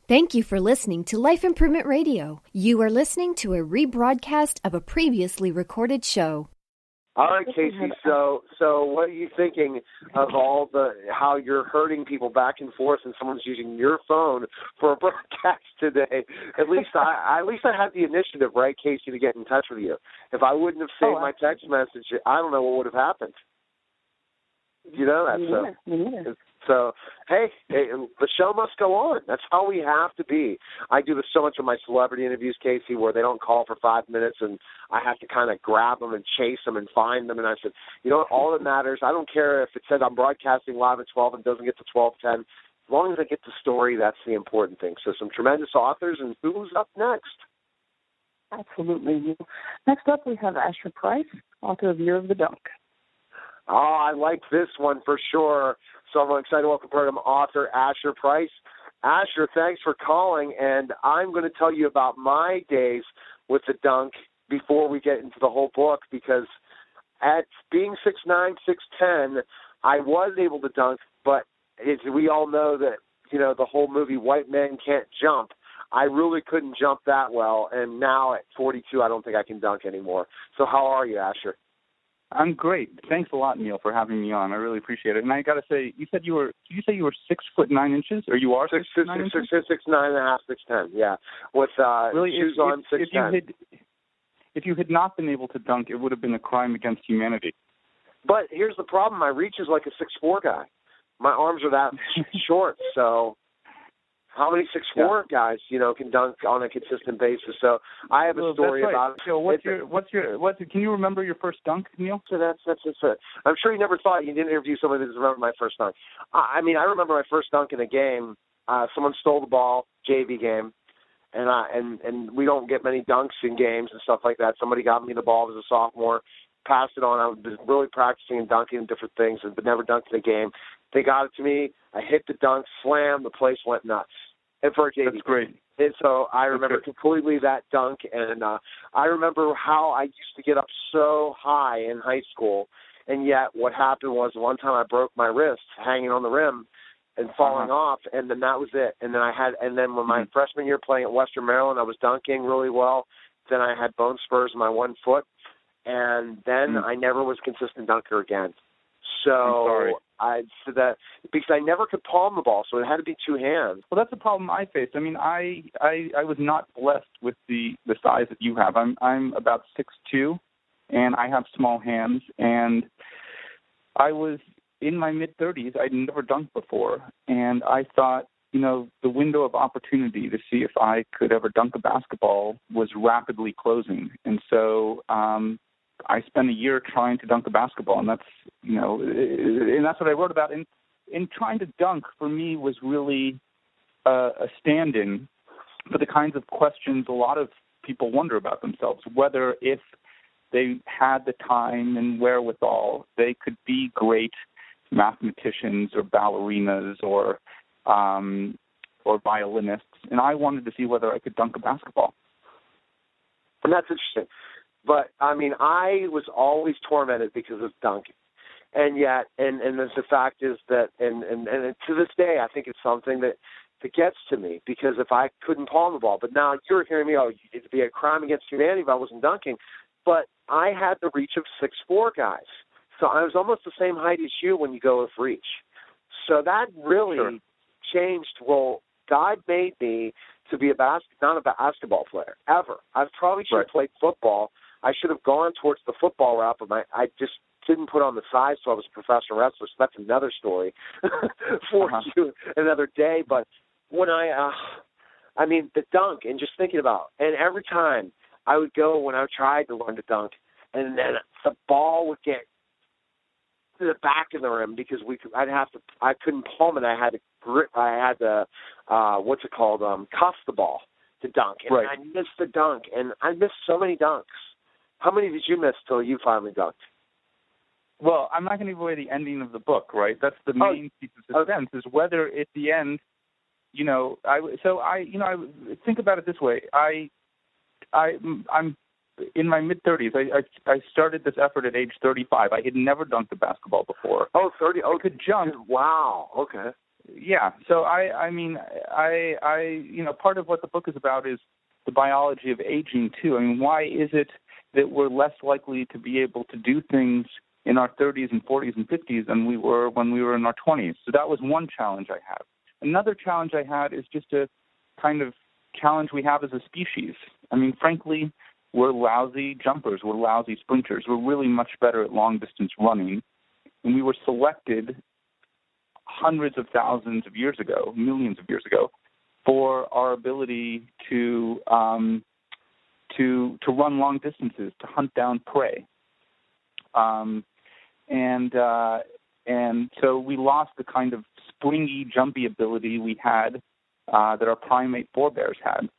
Thank you for listening to Life Improvement Radio. You are listening to a rebroadcast of a previously recorded show. All right, Casey. So what are you thinking of how you're hurting people back and forth, and someone's using your phone for a broadcast today? At least I had the initiative, right, Casey, to get in touch with you. If I wouldn't have saved my text message, I don't know what would have happened. You know that, so hey, the show must go on. That's how we have to be. I do this so much of my celebrity interviews, Casey, where they don't call for 5 minutes, and I have to kind of grab them and chase them and find them. And I said, you know what, all that matters, I don't care if it says I'm broadcasting live at 12 and doesn't get to 12:10. As long as I get the story, that's the important thing. So some tremendous authors, and who's up next? Absolutely. Next up, we have Asher Price, author of Year of the Dunk. Oh, I like this one for sure. So I'm excited to welcome program author Asher Price. Asher, thanks for calling, and I'm going to tell you about my days with the dunk before we get into the whole book, because at being 6'9", 6'10", I was able to dunk, but we all know that, you know, the whole movie White Men Can't Jump, I really couldn't jump that well, and now at 42, I don't think I can dunk anymore. So how are you, Asher? I'm great. Thanks a lot, Neil, for having me on. I really appreciate it. And I got to say, you said you were 6'9", or you are 6'9" inches? 6'9.5", 6'10", yeah. With really, shoes on 6'10". If you had not been able to dunk, it would have been a crime against humanity. But here's the problem. My reach is like a 6'4" guy. My arms are that short, so how many 6'4" guys, you know, can dunk on a consistent basis? So I have a story about it. So can you remember your first dunk, Neil? So that's it. I'm sure you never thought you didn't interview somebody that remembered my first dunk. I mean, I remember my first dunk in a game. Someone stole the ball, JV game, and we don't get many dunks in games and stuff like that. Somebody got me the ball as a sophomore, passed it on. I was really practicing and dunking and different things, but never dunked in a game. They got it to me. I hit the dunk, slam. The place went nuts. And for a JV. That's great. And so I remember completely that dunk, and I remember how I used to get up so high in high school, and yet what happened was one time I broke my wrist hanging on the rim and falling off, and then that was it. And then when my freshman year playing at Western Maryland, I was dunking really well. Then I had bone spurs in my one foot, and then I never was a consistent dunker again. So I said that because I never could palm the ball, so it had to be two hands. Well, that's the problem I faced. I mean, I was not blessed with the size that you have. I'm about 6'2", and I have small hands. And I was in my mid-30s. I'd never dunked before, and I thought, you know, the window of opportunity to see if I could ever dunk a basketball was rapidly closing. And so I spent a year trying to dunk a basketball, and that's what I wrote about. And trying to dunk for me was really a stand-in for the kinds of questions a lot of people wonder about themselves, whether if they had the time and wherewithal, they could be great mathematicians or ballerinas or violinists. And I wanted to see whether I could dunk a basketball. And that's interesting. But, I mean, I was always tormented because of dunking. And yet, and the fact is that, and to this day, I think it's something that gets to me, because if I couldn't palm the ball, but now you're hearing me, it'd be a crime against humanity if I wasn't dunking. But I had the reach of 6'4" guys. So I was almost the same height as you when you go with reach. So that really changed. Well, God made me to be not a basketball player, ever. I probably should have played football. I should have gone towards the football route, but I just didn't put on the size, so I was a professional wrestler. So that's another story for you another day. But when I mean, the dunk, and just thinking about, and every time I would go when I tried to learn to dunk, and then the ball would get to the back of the rim because I couldn't palm it. I had to grip. I had to cuff the ball to dunk, and I missed the dunk, and I missed so many dunks. How many did you miss till you finally dunked? Well, I'm not going to give away the ending of the book, right? That's the main piece of suspense, is whether at the end, you know, I think about it this way. I'm in my mid-30s. I started this effort at age 35. I had never dunked a basketball before. Oh, 30. Oh, I could jump. Wow. Okay. Yeah. So I mean, part of what the book is about is the biology of aging too. I mean, why is it that we're less likely to be able to do things in our 30s and 40s and 50s than we were when we were in our 20s? So that was one challenge I had. Another challenge I had is just a kind of challenge we have as a species. I mean, frankly, we're lousy jumpers. We're lousy sprinters. We're really much better at long-distance running. And we were selected hundreds of thousands of years ago, millions of years ago, for our ability to run long distances, to hunt down prey. And so we lost the kind of springy, jumpy ability we had that our primate forebears had.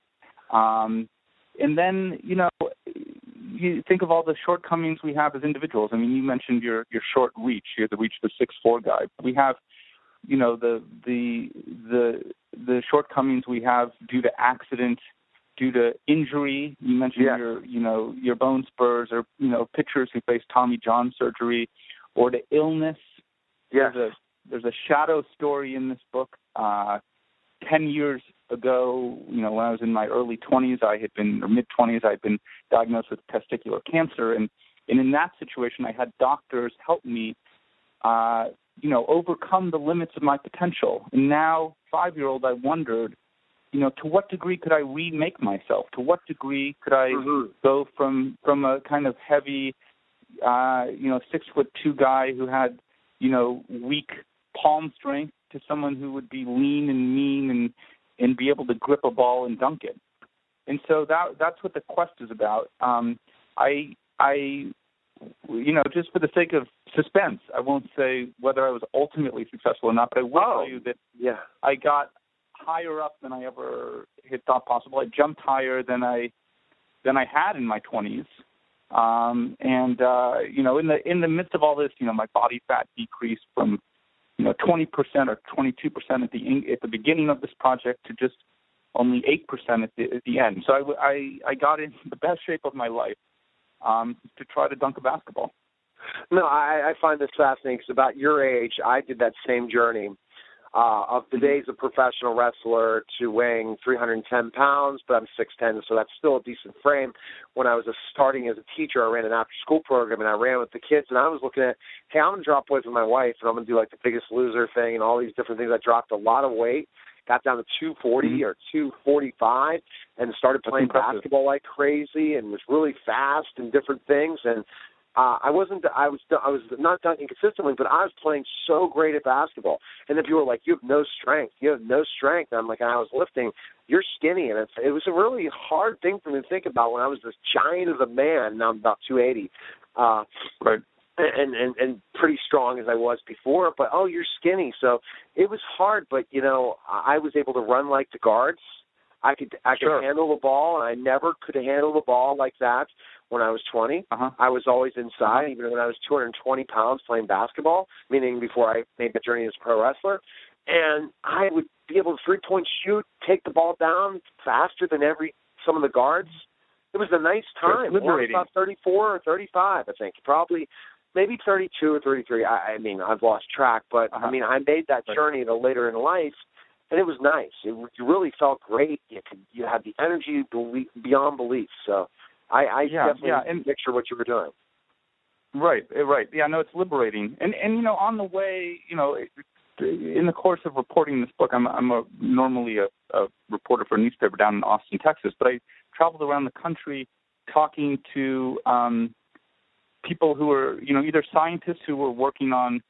And then, you think of all the shortcomings we have as individuals. I mean, you mentioned your short reach. You're the reach of the 6'4" guy. We have, the shortcomings we have due to accident, due to injury. You mentioned your bone spurs, or pitchers who face Tommy John surgery, or to illness. Yes. There's a shadow story in this book. 10 years ago, when I was in my early 20s, or mid-20s, I had been diagnosed with testicular cancer. And in that situation, I had doctors help me, overcome the limits of my potential. And now, 5-year-old, I wondered, to what degree could I remake myself? To what degree could I go from a kind of heavy, 6'2" guy who had, weak palm strength to someone who would be lean and mean and be able to grip a ball and dunk it. And so that's what the quest is about. Just for the sake of suspense, I won't say whether I was ultimately successful or not, but I will tell you that I got higher up than I ever had thought possible. I jumped higher than I had in my 20s. In the midst of all this, my body fat decreased from 20% or 22% at the beginning of this project to just only 8% at the end. So I got in the best shape of my life to try to dunk a basketball. No, I find this fascinating because about your age, I did that same journey of the days of professional wrestler to weighing 310 pounds, but I'm 6'10", so that's still a decent frame. When I was starting as a teacher, I ran an after-school program, and I ran with the kids, and I was looking at, hey, I'm going to drop weight with my wife, and I'm going to do like the Biggest Loser thing and all these different things. I dropped a lot of weight, got down to 240 or 245, and started playing basketball like crazy and was really fast and different things. And I was not dunking consistently, but I was playing so great at basketball. And then people were like, you have no strength. And I'm like, and I was lifting, you're skinny. And it was a really hard thing for me to think about when I was this giant of a man. Now I'm about 280. Right. And pretty strong as I was before, but you're skinny. So it was hard, but I was able to run like the guards. I could handle the ball, and I never could handle the ball like that when I was 20. I was always inside, even when I was 220 pounds playing basketball, meaning before I made the journey as a pro wrestler. And I would be able to three-point shoot, take the ball down faster than some of the guards. It was a nice time. It was about 34 or 35, I think. Probably maybe 32 or 33. I mean, I've lost track, but I mean, I made that journey later in life, and it was nice. You really felt great. You had the energy beyond belief. So I definitely picture what you were doing. Right. Yeah, no, it's liberating. And on the way, in the course of reporting this book, I'm normally a reporter for a newspaper down in Austin, Texas, but I traveled around the country talking to people who were, either scientists who were working on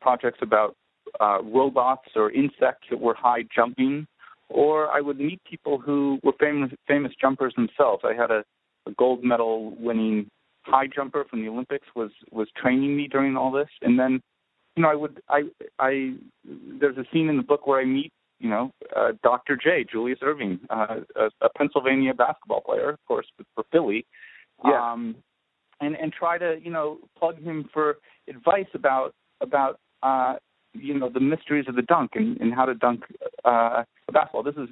projects about robots or insects that were high jumping, or I would meet people who were famous jumpers themselves. I had a gold medal winning high jumper from the Olympics was training me during all this, and then there's a scene in the book where I meet Dr. J, Julius Erving, a Pennsylvania basketball player, of course, for Philly. Yeah. And try to, plug him for advice about the mysteries of the dunk and how to dunk a basketball. This is,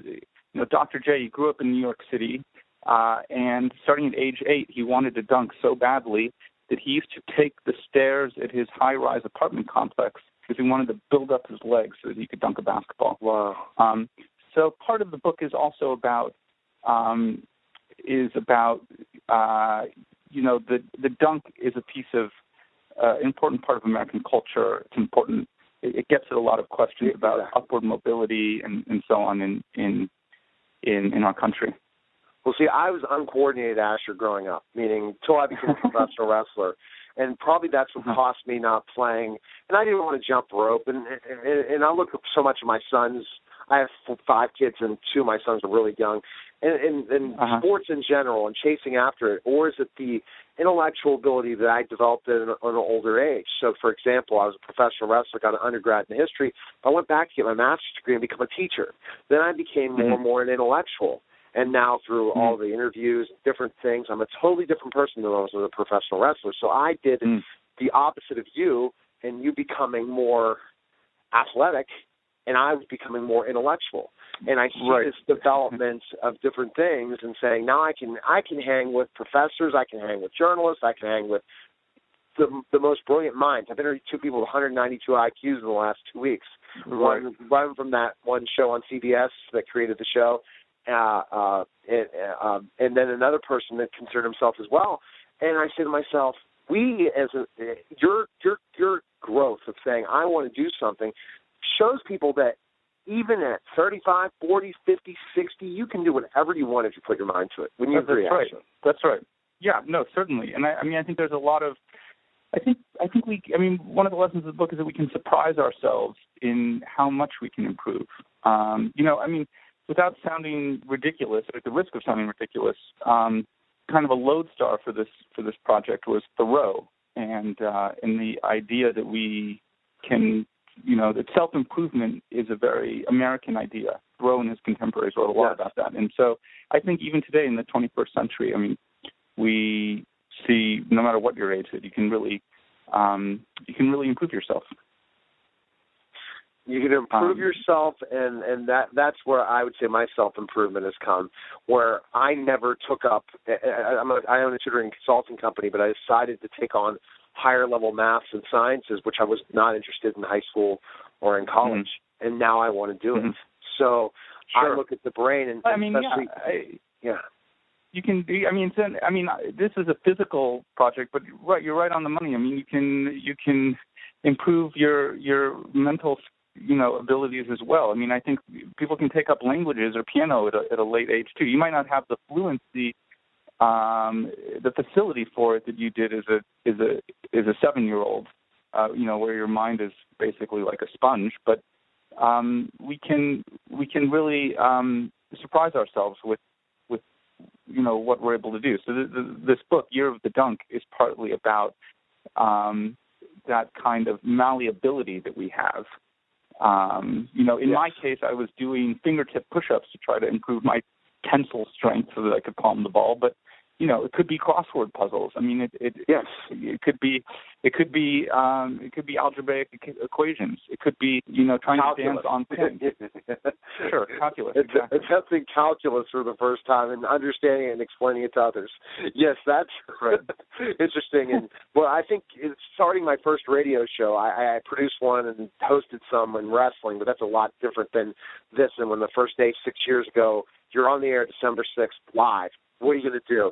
Dr. J, he grew up in New York City, and starting at age 8, he wanted to dunk so badly that he used to take the stairs at his high-rise apartment complex because he wanted to build up his legs so that he could dunk a basketball. Wow. So part of the book is also about the dunk is a piece of important part of American culture. It's important. It gets at a lot of questions about upward mobility and so on in our country. Well, see, I was uncoordinated, Asher, growing up, meaning until I became a professional wrestler. And probably that's what cost me not playing. And I didn't want to jump rope. And I look at so much of my sons. I have 5 kids, and 2 of my sons are really young. And sports in general and chasing after it, or is it the intellectual ability that I developed at an older age? So, for example, I was a professional wrestler, got an undergrad in history. I went back to get my master's degree and become a teacher. Then I became more and more an intellectual. And now through all the interviews, different things, I'm a totally different person than I was as a professional wrestler. So I did the opposite of you, and you becoming more athletic, and I was becoming more intellectual. And I see this development of different things and saying, now I can hang with professors, I can hang with journalists, I can hang with the most brilliant minds. I've interviewed 2 people with 192 IQs in the last 2 weeks. One from that one show on CBS that created the show, and then another person that considered himself as well. And I say to myself, your growth of saying I want to do something shows people that even at 35, 40, 50, 60, you can do whatever you want if you put your mind to it. When you agree, right. That's right. Yeah, no, certainly. And I think there's a lot of, one of the lessons of the book is that we can surprise ourselves in how much we can improve. Without sounding ridiculous, or at the risk of sounding ridiculous, kind of a lodestar for this project was Thoreau, and the idea that we can, that self-improvement is a very American idea. Thoreau and his contemporaries wrote a lot about that, and so I think even today in the 21st century, we see no matter what your age is, you can really improve yourself. You can improve yourself, and that's where I would say my self-improvement has come, where I never took up – I own a tutoring consulting company, but I decided to take on higher-level maths and sciences, which I was not interested in high school or in college, and now I want to do it. So I look at the brain and especially You can. This is a physical project, but you're right on the money. You can improve your mental abilities as well. I think people can take up languages or piano at a late age too. You might not have the fluency, the facility for it that you did as a 7-year-old, where your mind is basically like a sponge. But we can really surprise ourselves with what we're able to do. So this book, Year of the Dunk, is partly about that kind of malleability that we have. In my case, I was doing fingertip push-ups to try to improve my tensile strength so that I could palm the ball. But it could be crossword puzzles. It could be algebraic equations. It could be trying calculus. to dance on pins. Sure, calculus. Exactly. Attempting calculus for the first time and understanding it and explaining it to others. Yes, that's interesting. And I think starting my first radio show, I produced one and hosted some in wrestling, but that's a lot different than this. And when the first day 6 years ago, you're on the air December 6th live. What are you going to do?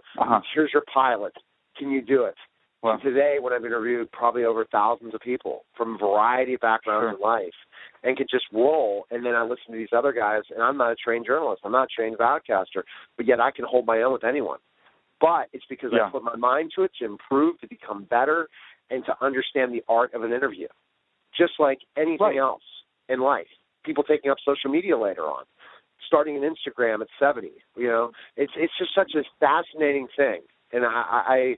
Here's your pilot. Can you do it? Well, today, when I've interviewed probably over thousands of people from a variety of backgrounds in life and could just roll, and then I listen to these other guys, and I'm not a trained journalist. I'm not a trained broadcaster, but yet I can hold my own with anyone. But it's because I put my mind to it to improve, to become better, and to understand the art of an interview, just like anything else in life. People taking up social media later on. Starting an Instagram at 70, it's just such a fascinating thing, and I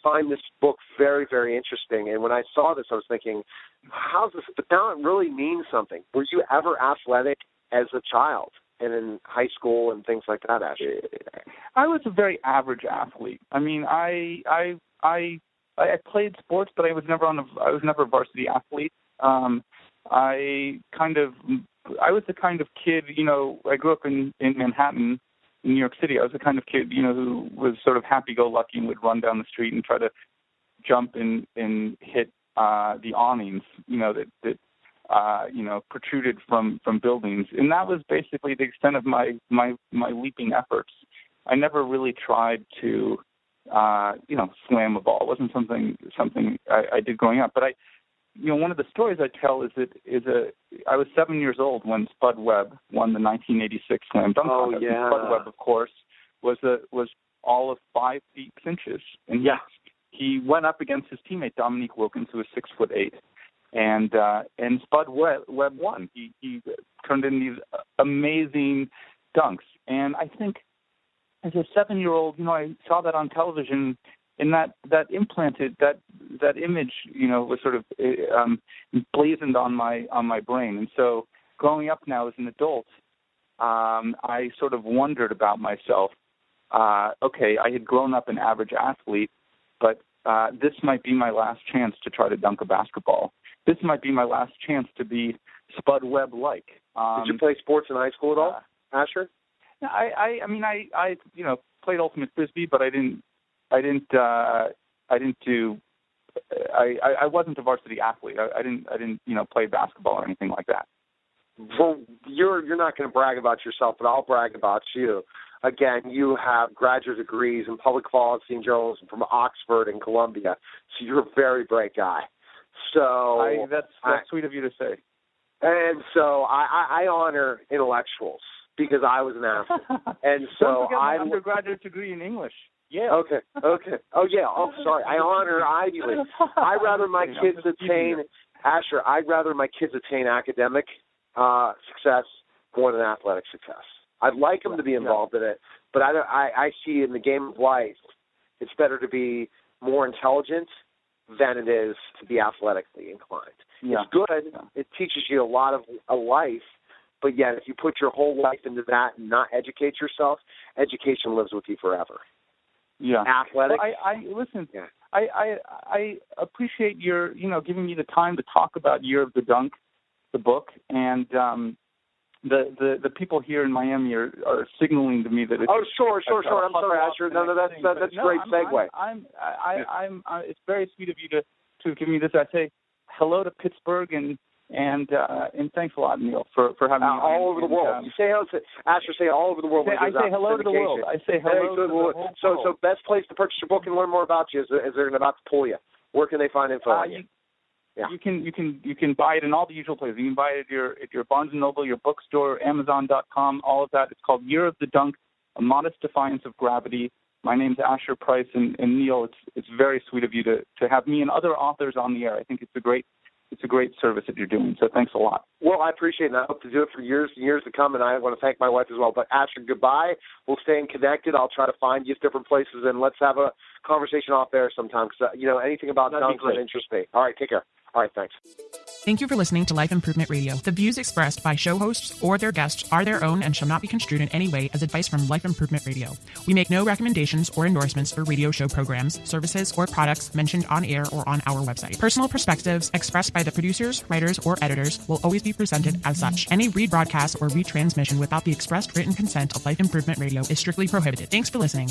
find this book very, very interesting. And when I saw this, I was thinking, how's this? But now it really means something. Were you ever athletic as a child and in high school and things like that, Ashley? I was a very average athlete. I played sports, but I was never a varsity athlete. I was the kind of kid, I grew up in Manhattan, in New York City. I was the kind of kid, who was sort of happy-go-lucky and would run down the street and try to jump and hit the awnings, that protruded from buildings. And that was basically the extent of my leaping efforts. I never really tried to, slam a ball. It wasn't something I did growing up. But one of the stories I tell is I was 7 years old when Spud Webb won the 1986 slam dunk contest. Yeah. Spud Webb, of course, was all of 5 feet 6 inches, and he went up against his teammate Dominique Wilkins, who was 6'8", and Spud Webb won. He turned in these amazing dunks, and I think as a 7-year-old, I saw that on television, and that implanted that image, was sort of blazoned on my brain. And so, growing up now as an adult, I sort of wondered about myself. Okay, I had grown up an average athlete, but this might be my last chance to try to dunk a basketball. This might be my last chance to be Spud Webb-like. Did you play sports in high school at all, Asher? I played ultimate frisbee, but I wasn't a varsity athlete. I didn't play basketball or anything like that. Well, you're not going to brag about yourself, but I'll brag about you. Again, you have graduate degrees in public policy and journalism from Oxford and Columbia, so you're a very bright guy. So that's sweet of you to say. And so I honor intellectuals because I was an athlete. And so I have an undergraduate degree in English. Yeah. Okay. Oh, yeah. Oh, sorry. I honor Ivy League. I'd rather my kids attain academic success more than athletic success. I'd like them to be involved in it, but I see in the game of life, it's better to be more intelligent than it is to be athletically inclined. Yeah. It's good. It teaches you a lot of a life, but yet if you put your whole life into that and not educate yourself, education lives with you forever. Yeah. Athletics. Well, listen. Yeah. I appreciate your giving me the time to talk about Year of the Dunk, the book, and the people here in Miami are signaling to me that it's sure. I'm sorry, Asher. No, that's great segue. It's very sweet of you to give me this. I say hello to Pittsburgh and thanks a lot, Neil, for having me all over the world. You say hello to Asher. Say all over the world. I say hello to the world. I say hello to the world. So best place to purchase your book and learn more about you is they're about to pull you. Where can they find info on you? Yeah. You can buy it in all the usual places. You can buy it at your Barnes & Noble, your bookstore, Amazon.com, all of that. It's called Year of the Dunk, A Modest Defiance of Gravity. My name's Asher Price, and Neil, it's very sweet of you to have me and other authors on the air. I think it's a great service that you're doing, so thanks a lot. Well, I appreciate it, and I hope to do it for years and years to come, and I want to thank my wife as well. But Asher, goodbye. We'll stay connected. I'll try to find you at different places, and let's have a conversation off there sometime, because, anything about dunks that interests me. All right, take care. All right, thanks. Thank you for listening to Life Improvement Radio. The views expressed by show hosts or their guests are their own and shall not be construed in any way as advice from Life Improvement Radio. We make no recommendations or endorsements for radio show programs, services, or products mentioned on air or on our website. Personal perspectives expressed by the producers, writers, or editors will always be presented as such. Any rebroadcast or retransmission without the expressed written consent of Life Improvement Radio is strictly prohibited. Thanks for listening.